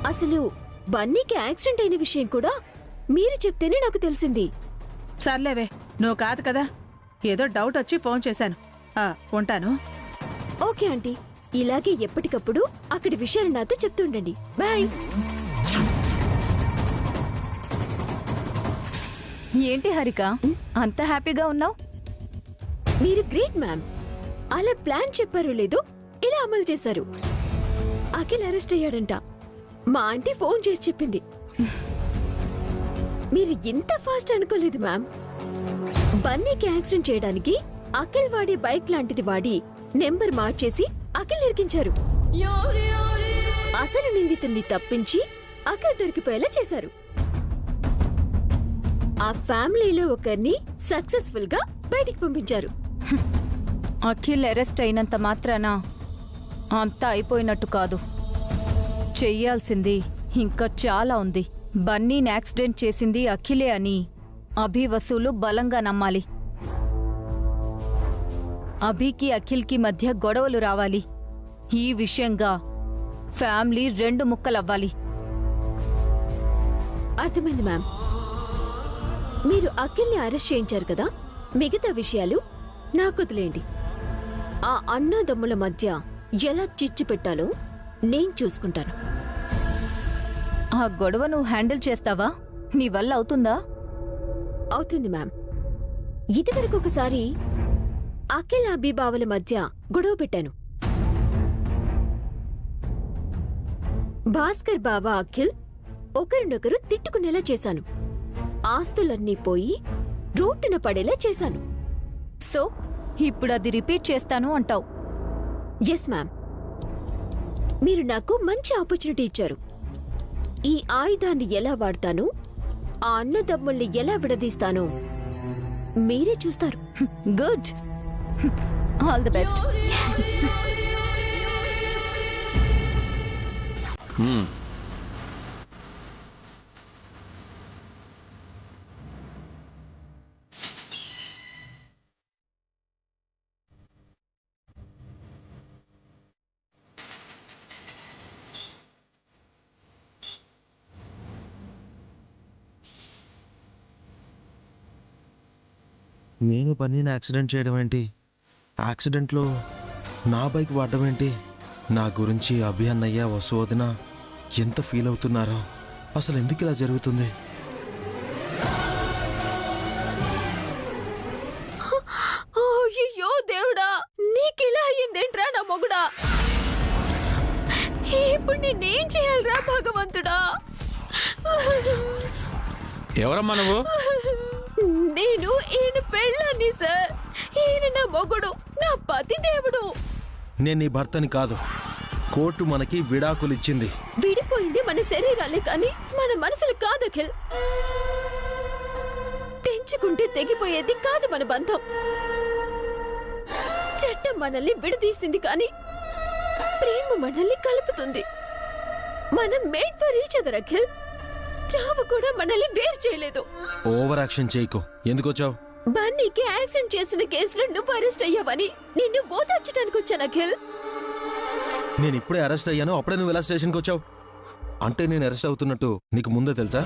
అసలు బన్నీకి యాక్సిడెంట్ అయిన విషయం కూడా మీరు చెప్తేనే నాకు తెలిసింది. సర్లేవే, నువ్వు కాదు కదా, ఏదో డౌట్ వచ్చి ఫోన్ చేశాను. ఉంటాను. ఓకే ఆంటీ, ఇలాగే ఎప్పటికప్పుడు అక్కడి విషయాలు నాతో చెప్తుండండి. బాయ్. ఏంటి హరిక, అంత హ్యాపీగా ఉన్నావు? మీరు గ్రేట్ మ్యామ్. అలా ప్లాన్ చెప్పారో లేదో ఇలా అమలు చేశారు. అఖిల్ అరెస్ట్ అయ్యాడంట. మా ఆంటీ ఫోన్ చేసి చెప్పింది. మీరు ఇంత ఫాస్ట్ అనుకోలేదు మ్యామ్. బన్నీకి యాక్సిడెంట్ చేయడానికి అఖిల్ వాడే బైక్ లాంటిది వాడి నెంబర్ మార్చేసి అఖిల్ ఇరికించారు. అసలు నిందితుడిని తప్పించి అఖిల్ దొరికిపోయేలా చేశారు. ఆ ఫ్యామిలీలో ఒకరిని సక్సెస్ఫుల్ గా బయటికి పంపించారు. అఖిల్ అరెస్ట్ అయినంత మాత్రాన అంతా అయిపోయినట్టు కాదు. చెయ్యాల్సింది ఇంకా చాలా ఉంది. బన్నీని యాక్సిడెంట్ చేసింది అఖిలే అని అభి వసూలు బలంగా నమ్మాలి. అభికి అఖిల్కి మధ్య గొడవలు రావాలి. ఈ విషయంగా ఫ్యామిలీ 2 ముక్కలవ్వాలి. అర్థమైంది మ్యామ్. మీరు అఖిల్ని అరెస్ట్ చేయించారు కదా, మిగతా విషయాలు నాకు వదిలేయండి. ఆ అన్నదమ్ముల మధ్య ఎలా చిచ్చు పెట్టాలో నేను చూసుకుంటాను. ఆ గొడవ నువ్వు హ్యాండిల్ చేస్తావా? నీ వల్ల అవుతుందా? అవుతుంది మ్యామ్. ఇదివరకు ఒకసారి అఖిల్ అభిబావుల మధ్య గొడవ పెట్టాను. భాస్కర్ బావ అఖిల్ ఒకరినొకరు తిట్టుకునేలా చేశాను. ఆస్తులన్నీ పోయి రోడ్డున పడేలా చేశాను. సో ఇప్పుడు అది రిపీట్ చేస్తాను అంటావు? Yes ma'am. మీరు నాకు మంచి ఆపర్చునిటీ ఇచ్చారు. ఈ ఆయుధాన్ని ఎలా వాడతాను, ఆ అన్నదమ్ముల్ని ఎలా విడదీస్తానో మీరే చూస్తారు. గుడ్. All the best. నేను బన్నీని యాక్సిడెంట్ చేయడం ఏంటి? యాక్సిడెంట్లో నా బైక్ వాడడం ఏంటి? నా గురించి అభి అన్నయ్య వసువదిన ఎంత ఫీల్ అవుతున్నారో. అసలు ఎందుకు ఇలా జరుగుతుంది? అయ్యో దేవుడా, నీకిలా అయ్యిందేంట్రా నా మొగుడా? ఇప్పుడు నేనేం చేయాలరా భగవంతుడా? ఎవరమ్మా నువ్వు? నేను ఈయన పెళ్ళాన్ని సార్. ఈయన నా మొగుడు, నా పతి దేవుడు. నేను నీ భర్తని కాదు. కోర్టు మనకి విడాకులు ఇచ్చింది. విడిపోయింది మన శరీరాలే కానీ మన మనసులు కాదు అఖిల్. తెంచుకుంటే తెగిపోయేది కాదు మన బంధం. చట్టం మనల్ని విడదీసింది కానీ ప్రేమ మనల్ని కలుపుతుంది. మనం made for each other Akhil. చావు కూడా మనల్ని వేరు చేయలేదు. ఓవర్ యాక్షన్ చేయకు. ఎందుకు వచ్చావు? బన్నీకి యాక్సిడెంట్ చేసిన కేసులో నువ్వు అరెస్ట్ అయ్యావని నిన్ను ఓదార్చడానికి వచ్చాను అఖిల్. నేను ఇప్పుడే అరెస్ట్ అయ్యాను, అప్పుడే నువ్వు ఎలా స్టేషన్కి వచ్చావు? అంటే నేను అరెస్ట్ అవుతున్నట్టు నీకు ముందే తెలుసా?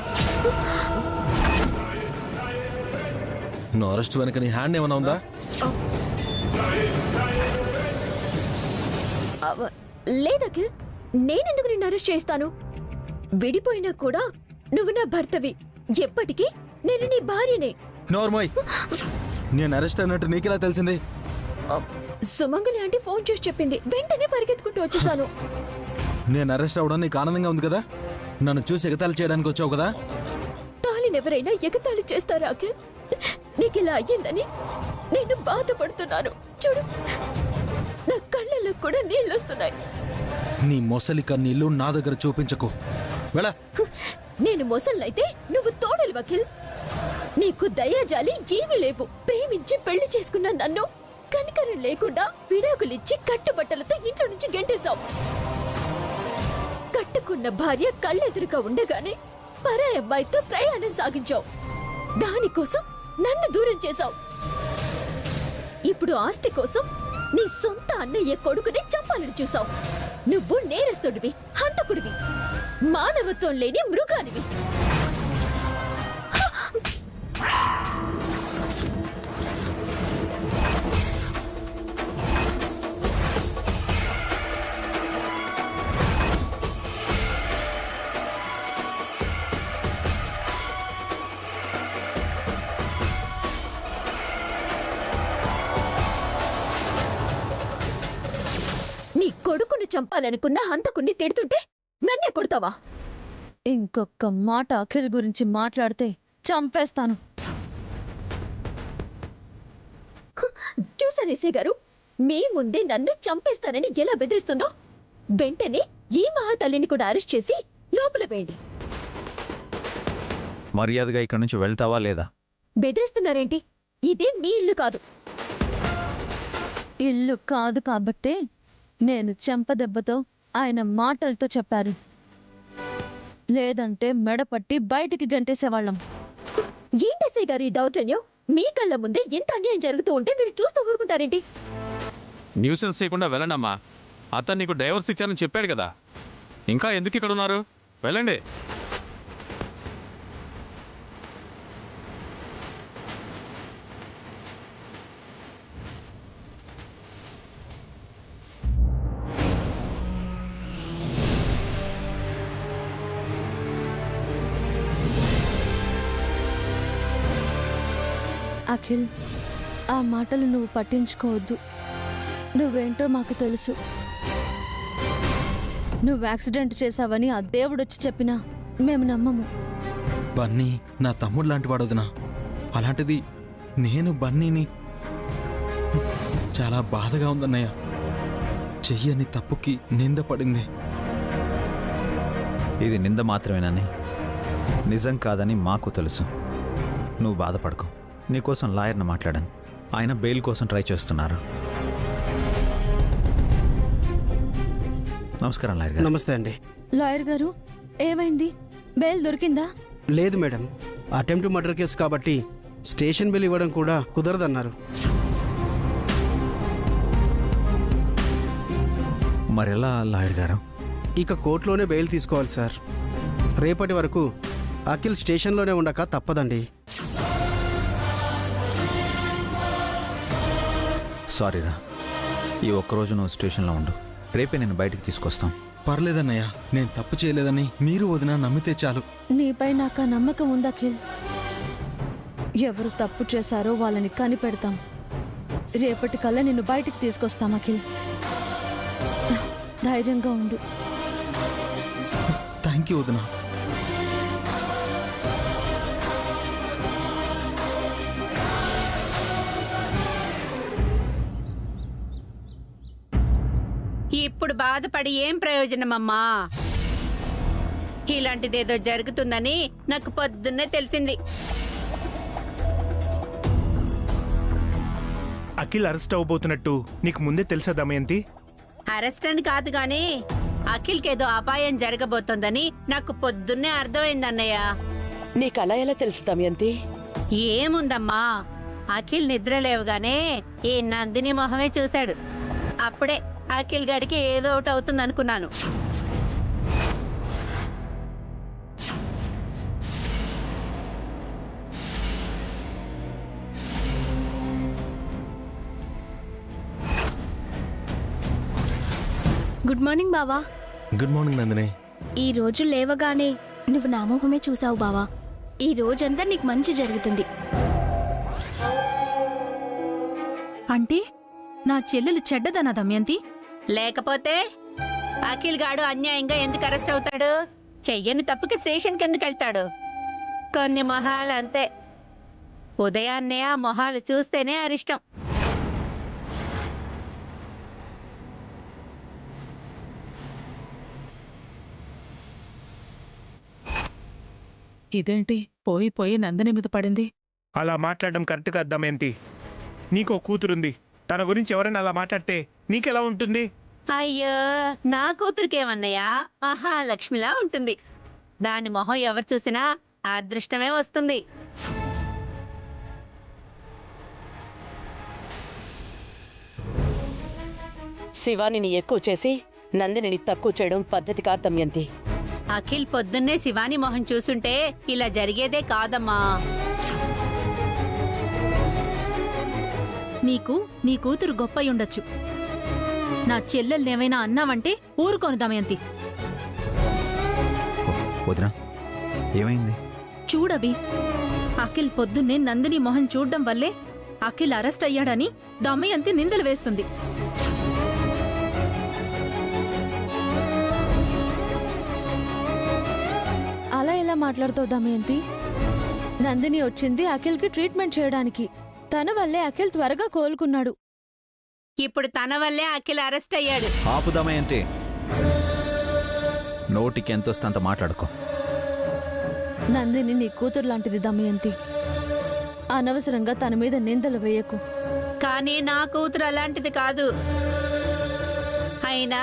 నువ్వు అరెస్ట్ వెనక నీ హ్యాండ్ ఏమైనా ఉందా? లేదు అఖిల్, నేనెందుకు నిన్ను అరెస్ట్ చేస్తాను? విడిపోయినా కూడా నువ్వు నా భర్తవి. ఎప్పటికీ నేను నీ భార్యనే. నోర్మోయ్, నేను అరెస్ట్ అయినట్టు నీకెలా తెలిసింది? సుమంగలి ఆంటీ ఫోన్ చేసి చెప్పింది. వెంటనే పరిగెత్తుకుంటూ వచ్చేసాను. నేను అరెస్ట్ అవడం నీకు ఆనందంగా ఉంది కదా? నన్ను చూసి ఎగతాళి చేయడానికి వచ్చావు కదా? తాళినెవరైనా ఎగతాళి చేస్తారా అఖిల్? నీకిలా అయ్యిందని నేను బాధపడుతున్నాను. చూడు, నా కళ్ళల్లో కూడా నీళ్ళొస్తున్నాయి. నీ మొసలి కన్నీళ్లు నా దగ్గర చూపించకు. వెళ్ళ. నేను మొసళ్ళైతే నువ్వు తోడలు అఖిల్. నీకు దయాజాలి ఏమీ లేవు. ప్రేమించి పెళ్లి చేసుకున్న నన్ను కనికరం లేకుండా విడాకులిచ్చి కట్టుబట్టలతో ఇంట్లో నుంచి గెంటేశావు. కట్టుకున్న భార్య కళ్ళెదురుగా ఉండగానే పరాయి అబ్బాయితో ప్రయాణం సాగించావు. దానికోసం నన్ను దూరం చేశావు. ఇప్పుడు ఆస్తి కోసం నీ సొంత అన్నయ్య కొడుకుని చంపాలని చూసావు. నువ్వు నేరస్తుడివి, హంతకుడివి. మానవత్వం లేని మృగానివి. నీ కొడుకుని చంపాలనుకున్న హంతకుణ్ణి తిడుతుంటే నన్నే కొడతావా? ఇంకొక మాట అఖిల్ గురించి మాట్లాడితే చంపేస్తాను. చూసారు ఎస్ఐ గారు, మీ ముందే నన్ను చంపేస్తానని ఎలా బెదిరిస్తుందో. వెంటనే ఈ మహాతల్లిని కూడా అరెస్ట్ చేసి లోపల వేయండి. మర్యాదగా ఇక్కడి నుంచి వెళ్తావా లేదా? బెదిరిస్తున్నారేంటి? ఇదే మీ ఇల్లు కాదు. ఇల్లు కాదు కాబట్టే నేను చెంపదెబ్బతో ఆయన మాటలతో చెప్పారు. లేదంటే మెడపట్టి బయటికి గంటేసేవాళ్ళం. ఏంటి ఎస్ఐ గారు ఈ దౌర్జన్యం? మీ కళ్ళ ముందే ఎంత అన్యాయం జరుగుతూ ఉంటే మీరు చూస్తూ ఊరుకుంటారేంటి? న్యూసెన్స్ చేయకుండా వెళ్ళండమ్మా. అతను నీకు డైవర్స్ ఇచ్చారని చెప్పాడు కదా, ఇంకా ఎందుకు ఇక్కడ ఉన్నారు? వెళ్ళండి. అఖిల్, ఆ మాటలు నువ్వు పట్టించుకోవద్దు. నువ్వేంటో మాకు తెలుసు. నువ్వు యాక్సిడెంట్ చేశావని ఆ దేవుడొచ్చి చెప్పినా మేము నమ్మము. బన్నీ నా తమ్ముడు లాంటి వాడు వదినా. అలాంటిది నేను బన్నీని. చాలా బాధగా ఉందన్నయ్య. చెయ్యని తప్పుకి నింద పడింది. ఇది నింద మాత్రమేనని, నిజం కాదని మాకు తెలుసు. నువ్వు బాధపడకు. నీకోసం లాయర్ని మాట్లాడాను. ఆయన బెయిల్ కోసం ట్రై చేస్తున్నారు. నమస్కారం లాయర్ గారు. నమస్తే అండి. లాయర్ గారు, ఏమైంది? బెయిల్ దొరికిందా? లేదు మేడం, అటెంప్ట్ మర్డర్ కేసు కాబట్టి స్టేషన్ బిల్ ఇవ్వడం కూడా కుదరదన్నారు. మరెలా లాయర్ గారు? ఇక కోర్టులోనే బెయిల్ తీసుకోవాలి సార్. రేపటి వరకు అఖిల్ స్టేషన్లోనే ఉండక తప్పదండి. సారీరా, ఈ ఒక్కరోజు నువ్వు స్టేషన్లో ఉండు. రేపే నేను బయటికి తీసుకొస్తాం. పర్లేదన్నయ్య, నేను తప్పు చేయలేదని మీరు వదినా నమ్మితే చాలు. నీపై నాకు ఆ నమ్మకం ఉంది అఖిల్. ఎవరు తప్పు చేశారో వాళ్ళని కనిపెడతాం. రేపటికల్లా నిన్ను బయటికి తీసుకొస్తాం అఖిల్. ధైర్యంగా ఉండు. థ్యాంక్ యూ వదినా. ఇప్పుడు బాధపడి ఏం ప్రయోజనమమ్మా? ఇలాంటిదేదో జరుగుతుందని నాకు పొద్దున్నే తెలిసింది. అఖిల్ అరెస్ట్ అవబోతున్నట్టు నీకు ముందే తెలుసా దమయంతి? అరెస్ట్ అని కాదు గాని అఖిల్కేదో అపాయం జరగబోతోందని నాకు పొద్దున్నే అర్థమైందన్నయ్య. నీకలా ఎలా తెలుసు దమయంతి? ఏముందమ్మా, అఖిల్ నిద్ర లేవగానే ఈ నందిని మొహమే చూశాడు. అప్పుడే అఖిల్ గడికి ఏదో ఒకటి అవుతుంది అనుకున్నాను. గుడ్ మార్నింగ్ బావా. Good morning Nandini. ఈ రోజు లేవగానే నువ్వు నా మొహమే చూసావు బావా. ఈ రోజంతా నీకు మంచి జరుగుతుంది. అంటే నా చెల్లెలు చెడ్డదనా దమయంతి? లేకపోతే అఖిల్ గాడు అన్యాయంగా ఎందుకు అరెస్ట్ అవుతాడు? చెయ్యని తప్పుకి స్టేషన్కి ఎందుకు వెళ్తాడు? కొన్ని మొహాలు అంతే. ఉదయాన్నే ఆ మొహాలు చూస్తేనే అరిష్టం. ఇదేంటి పోయి పోయి నందిని మీద పడింది? అలా మాట్లాడడం కరెక్ట్ కాదు దమయంతి. నీకో కూతురుంది, తన గురించి ఎవరైనా అలా మాట్లాడితే నీకెలా ఉంటుంది? అయ్యో, నా కూతురికేమన్నయ్యా, మహాలక్ష్మిలా ఉంటుంది. దాని మొహం ఎవరు చూసినా అదృష్టమే వస్తుంది. శివానిని ఎక్కువ చేసి నందినిని తక్కువ చేయడం పద్ధతి కాదు దమయంతి. అఖిల్ పొద్దున్నే శివాని మొహం చూసుంటే ఇలా జరిగేదే కాదమ్మా. నీకు నీ కూతురు గొప్పయి ఉండొచ్చు. నా చెల్లెల్నేమైనా అన్నావంటే ఊరుకోను దమయంతి. వదినా ఏమైంది? చూడబి, అఖిల్ పొద్దున్నే నందిని మొహం చూడ్డం వల్లే అఖిల్ అరెస్ట్ అయ్యాడని దమయంతి నిందలు వేస్తుంది. అలా ఎలా మాట్లాడుతావు దమయంతి? నందిని వచ్చింది అఖిల్కి ట్రీట్మెంట్ చేయడానికి. తన వల్లే అఖిల్ త్వరగా కోలుకున్నాడు. ఇప్పుడు తన వల్లే అఖిల్ అరెస్ట్ అయ్యాడు. ఆపుదామయంతి, నోటికి ఎంతొస్తే అంత మాట్లాడుకో. నందిని నీ కూతురు లాంటిది దమయంతి. అనవసరంగా తన మీద నిందలు వేయకు. కానీ నా కూతురు అలాంటిది కాదు. అయినా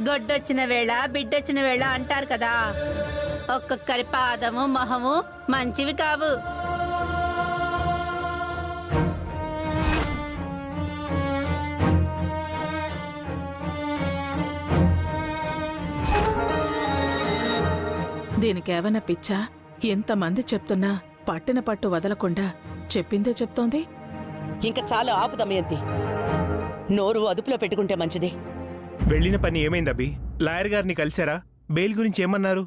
గొడ్డొచ్చిన వేళ బిడ్డొచ్చిన వేళ అంటారు కదా, ఒక్కొక్కరి పాదము మొహము మంచివి కావు. దీనికేవన్నా పిచ్చా? ఎంతమంది చెప్తున్నా పట్టిన పట్టు వదలకుండా చెప్పిందే చెప్తోంది. ఇంకా చాలా ఆపు దమయంతి. నోరు అదుపులో పెట్టుకుంటే మంచిది. వెళ్ళిన పని ఏమైంది అభి? లాయర్ గారిని కలిశారా? బెయిల్ గురించి ఏమన్నారు?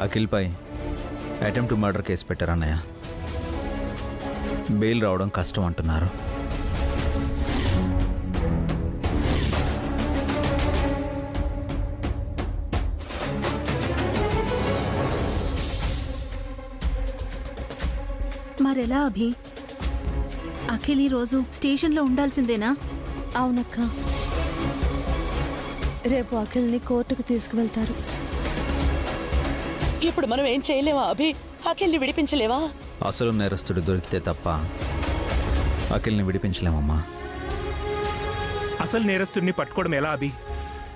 అఖిల్పై అటెంప్ట్ మర్డర్ కేసు పెట్టారన్నయ్య. బెయిల్ రావడం కష్టం అంటున్నారు. మరెలా అభి? అఖిల్ ఈ రోజు స్టేషన్లో ఉండాల్సిందేనా? అవునక్క, రేపు అఖిల్ని కోర్టుకు తీసుకువెళ్తారు. ఇప్పుడు మనం ఏం చేయలేమా అభి? అఖిల్ని విడిపించలేవా? అసలు నేరస్తుడు దొరికితే తప్ప అఖిల్ని విడిపించలేమమ్మా. అసలు నేరస్తుడిని పట్టుకోవడం ఎలా అభి?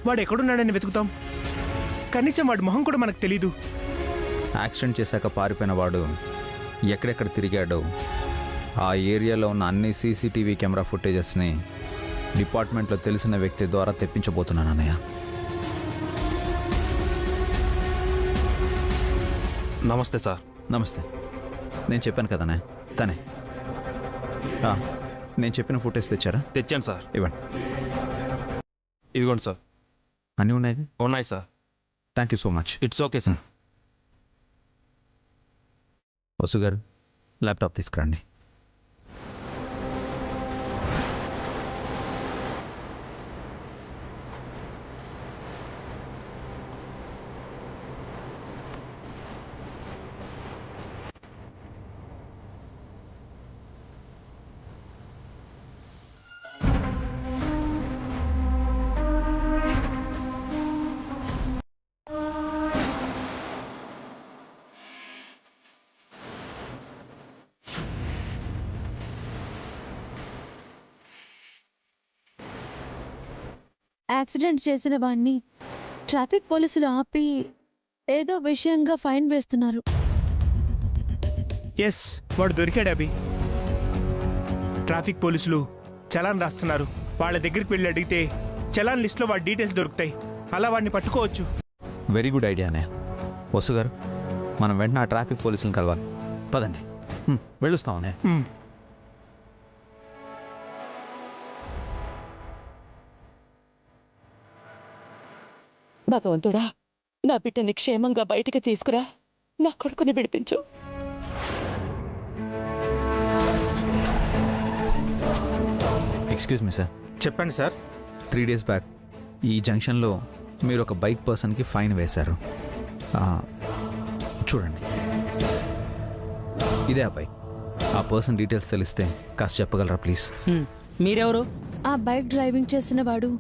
వాడు ఎక్కడున్నాడని వెతుకుతాం. కనీసం వాడి మొహం కూడా మనకు తెలీదు. యాక్సిడెంట్ చేశాక పారిపోయిన వాడు ఎక్కడెక్కడ తిరిగాడో ఆ ఏరియాలో ఉన్న అన్ని సీసీటీవీ కెమెరా ఫుటేజెస్ని డిపార్ట్మెంట్లో తెలిసిన వ్యక్తి ద్వారా తెప్పించబోతున్నాను అన్నయ్య. నమస్తే సార్. నమస్తే. నేను చెప్పాను కదనే, తనే. నేను చెప్పిన ఫుటేజ్ తెచ్చారా? తెచ్చాను సార్. ఇవ్వండి. ఇదిగోండి సార్. అన్నీ ఉన్నాయి? ఉన్నాయి sir. Thank you so much. It's okay sir. Vasu గారు, ల్యాప్టాప్ తీసుకురండి. యాక్సిడెంట్ చేసిన వాణ్ణి ట్రాఫిక్ పోలీసులు ఆపి ఏదో విషయంగా ఫైన్ వేస్తున్నారు. ఎస్, వాడు దొరికాడు అభి. ట్రాఫిక్ పోలీసులు చలాన్ రాస్తున్నారు. వాళ్ళ దగ్గరికి వెళ్ళి అడిగితే చలాన్ లిస్ట్లో వాడి డీటెయిల్స్ దొరుకుతాయి. అలా వాడిని పట్టుకోవచ్చు. Very good ఐడియానే. వసు గారు, మనం వెంటనే ఆ ట్రాఫిక్ పోలీసులను కలవాలి. పదండి, వెళ్ళొస్తామనే. భగవంతుడా, నా బిడ్డని క్షేమంగా బయటికి తీసుకురా. నా కొడుకుని విడిపించు. Excuse me sir. చెప్పండి సార్. 3 days బ్యాక్ ఈ జంక్షన్లో మీరు ఒక బైక్ పర్సన్కి ఫైన్ వేశారు. చూడండి, ఇదే ఆ బైక్. ఆ పర్సన్ డీటెయిల్స్ తెలిస్తే కాస్త చెప్పగలరా ప్లీజ్? మీరెవరు? ఆ బైక్ డ్రైవింగ్ చేసిన వాడు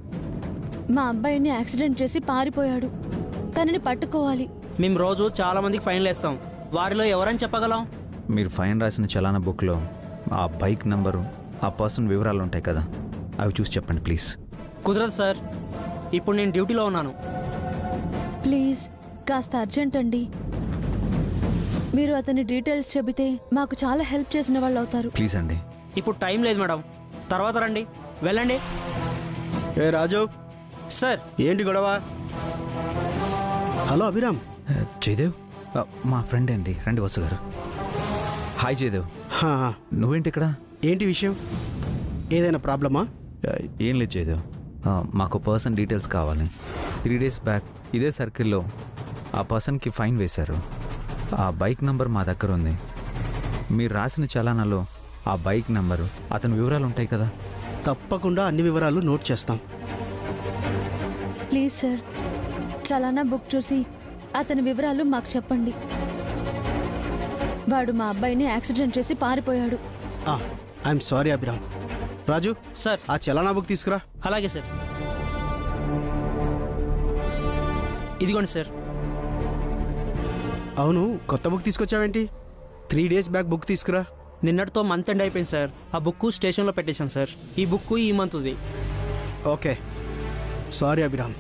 మా అబ్బాయిని యాక్సిడెంట్ చేసి పారిపోయాడు. తనని పట్టుకోవాలి. మేము రోజు చాలా మందికి ఫైన్లు వేస్తాం. వారిలో ఎవరని చెప్పగలం? మీరు ఫైన్ రాసిన చలానా బుక్లో ఆ బైక్ నంబరు, ఆ పర్సన్ వివరాలు ఉంటాయి కదా, అవి చూసి చెప్పండి ప్లీజ్. కుదరదు సార్, ఇప్పుడు నేను డ్యూటీలో ఉన్నాను. ప్లీజ్ కాస్త అర్జెంట్ అండి. మీరు అతని డీటెయిల్స్ చెబితే మాకు చాలా హెల్ప్ చేసిన వాళ్ళు అవుతారు. ప్లీజ్ అండి. ఇప్పుడు టైం లేదు మేడం, తర్వాత రండి. వెళ్ళండి. ఏ రాజు సార్. ఏంటి గొడవ? హలో అభిరామ్. జయదేవ్, మా ఫ్రెండ్ అండి, రండి వసు గారు. హాయ్ జయదేవ్. నువ్వేంటి ఇక్కడ? ఏంటి విషయం? ఏదైనా ప్రాబ్లమా? ఏం లేదు జయదేవ్, మాకు పర్సన్ డీటెయిల్స్ కావాలి. 3 days బ్యాక్ ఇదే సర్కిల్లో ఆ పర్సన్కి ఫైన్ వేశారు. ఆ బైక్ నంబర్ మా దగ్గర ఉంది. మీరు రాసిన చలానాలో ఆ బైక్ నంబరు, అతని వివరాలు ఉంటాయి కదా? తప్పకుండా అన్ని వివరాలు నోట్ చేస్తాం. ప్లీజ్ సార్, చలానా బుక్ చూసి అతని వివరాలు మాకు చెప్పండి. వాడు మా అబ్బాయిని యాక్సిడెంట్ చేసి పారిపోయాడు. I'm sorry Abhiram. Raju sir, ఆ చలానా బుక్ తీసుకురా. అలాగే సార్. ఇదిగోండి సార్. అవును, కొత్త బుక్ తీసుకొచ్చావేంటి? 3 days బ్యాక్ బుక్ తీసుకురా. నిన్నటితో మంత్ ఎండ్ అయిపోయింది సార్. ఆ బుక్ స్టేషన్లో పెట్టేశాం సార్. ఈ బుక్ ఈ మంత్ది. Okay, sorry Abhiram.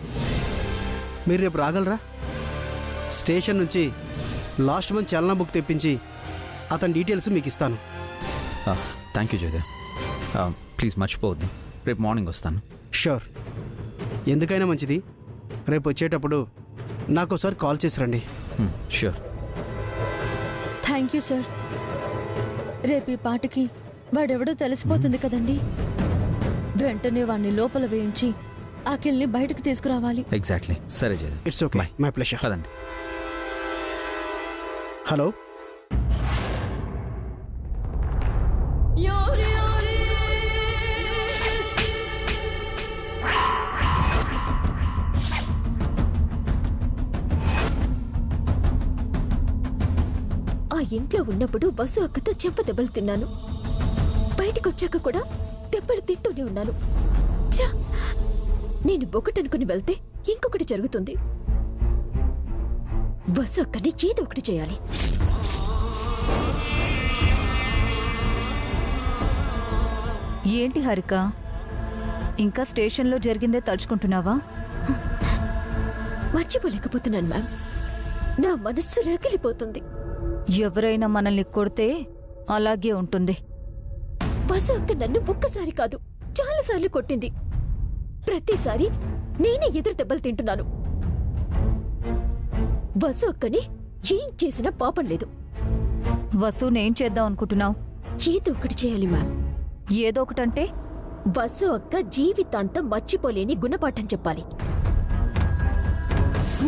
మీరు రేపు రాగలరా? స్టేషన్ నుంచి లాస్ట్ మంత్ చలనా బుక్ తెప్పించి అతని డీటెయిల్స్ మీకు ఇస్తాను. Thank you Jayadev. ప్లీజ్ మర్చిపోవద్దు, రేపు మార్నింగ్ వస్తాను. షూర్. ఎందుకైనా మంచిది, రేపు వచ్చేటప్పుడు నాకు ఒకసారి కాల్ చేసి రండి. షూర్. Thank you sir. రేపు ఈ పాటికి వాడెవడో తెలిసిపోతుంది కదండి. వెంటనే వాడిని లోపల వేయించి అఖిల్ని బయటకు తీసుకురావాలి. ఎగ్జాక్ట్లీ. సరే Jayadev. It's okay, my pleasure. కదండి. హలో. ఆ ఇంట్లో ఉన్నప్పుడు వసు అక్కతో చెంప దెబ్బలు తిన్నాను. బయటికి వచ్చాక కూడా దెబ్బలు తింటూనే ఉన్నాను. ఛ! నేను ఒకటనుకుని వెళ్తే ఇంకొకటి జరుగుతుంది. వసు అక్కని ఏదో ఒకటి చేయాలి. ఏంటి హారిక, ఇంకా స్టేషన్లో జరిగిందే తలుచుకుంటున్నావా? మర్చిపోలేకపోతున్నాను మ్యామ్. నా మనస్సు రగిలిపోతుంది. ఎవరైనా మనల్ని కొడితే అలాగే ఉంటుంది. వసు అక్క నన్ను ఒక్కసారి కాదు చాలాసార్లు కొట్టింది. ప్రతిసారి నేనే ఎదురు దెబ్బలు తింటున్నాను. వసు అక్కని ఏం చేసినా పాపం లేదు. వసునేం చేద్దాం అనుకుంటున్నావు? ఏదో ఒకటి చేయాలి మ్యామ్. ఏదో ఒకటంటే? వసు అక్క జీవితాంతం మర్చిపోలేని గుణపాఠం చెప్పాలి.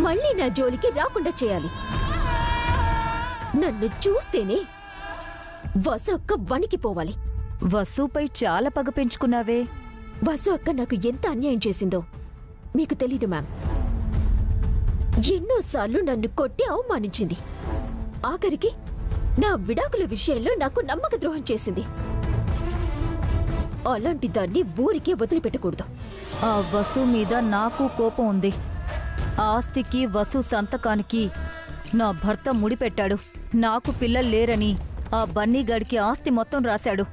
మళ్ళీ నా జోలికి రాకుండా చేయాలి. నన్ను చూస్తేనే వసు అక్క వణికిపోవాలి. వసుపై చాలా పగ పెంచుకున్నావే. వసు అక్క నాకు ఎంత అన్యాయం చేసిందో మీకు తెలీదు మ్యామ్. ఎన్నోసార్లు నన్ను కొట్టి అవమానించింది. ఆఖరికి నా విడాకుల విషయంలో నాకు నమ్మక ద్రోహం చేసింది. అలాంటి దాన్ని ఊరికే వదిలిపెట్టకూడదు. ఆ వసు మీద నాకు కోపం ఉంది. ఆస్తికి వసు సంతకానికి నా భర్త ముడిపెట్టాడు. నాకు పిల్లలు లేరని ఆ బన్నీగాడికి ఆస్తి మొత్తం రాశాడు.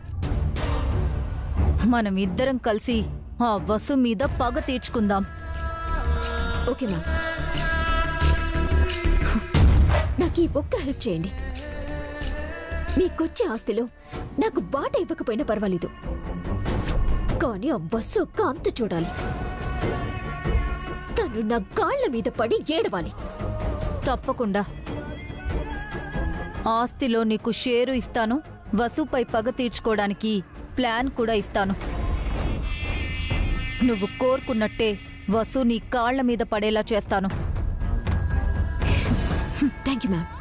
మనం ఇద్దరం కలిసి ఆ వసు మీద పగ తీర్చుకుందాం. ఓకే మ్యామ్, నాకు ఈ ఒక్క హెల్ప్ చేయండి. మీకొచ్చే ఆస్తిలో నాకు బాట ఇవ్వకపోయినా పర్వాలేదు, కానీ ఆ వసు ఒక్క అంతు చూడాలి. తను నా కాళ్ల మీద పడి ఏడవాలి. తప్పకుండా. ఆస్తిలో నీకు షేరు ఇస్తాను. వసుపై పగ తీర్చుకోవడానికి ప్లాన్ కూడా ఇస్తాను. నువ్వు కోరుకున్నట్టే వసు నీ కాళ్ల మీద పడేలా చేస్తాను. Thank you ma'am.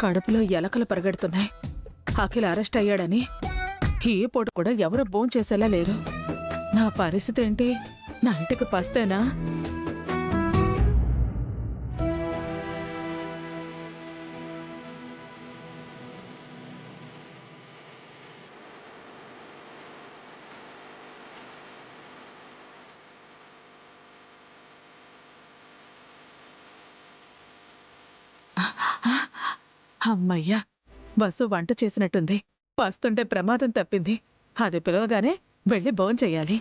కడుపులో ఎలకలు పరిగెడుతున్నాయి. అఖిల్ అరెస్ట్ అయ్యాడని ఈ పూట కూడా ఎవరు భోంచేసేలా లేరు. నా పరిస్థితి ఏంటి? నా ఇంటికి పస్తేనా? అమ్మయ్యా, బస్సు వంట చేసినట్టుంది. వస్తుంటే ప్రమాదం తప్పింది. అది పిలవగానే వెళ్ళి భోంచెయ్యాలి.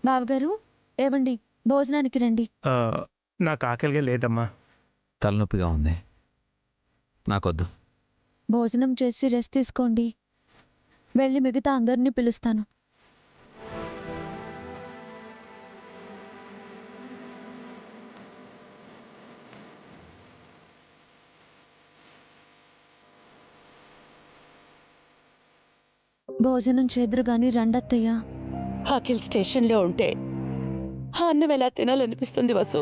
బావగారు, ఏవండి, భోజనానికి రండి. నాకు ఆకలిగా లేదమ్మా. తలనొప్పిగా ఉంది, నాకొద్దు. భోజనం చేసి రెస్ట్ తీసుకోండి. వెళ్ళి మిగతా అందరినీ పిలుస్తాను. భోజనం చేదురు గాని రండత్తయ్యా. అఖిల్ స్టేషన్లో ఉంటే ఆ అన్నం ఎలా తినాలనిపిస్తుంది వసు.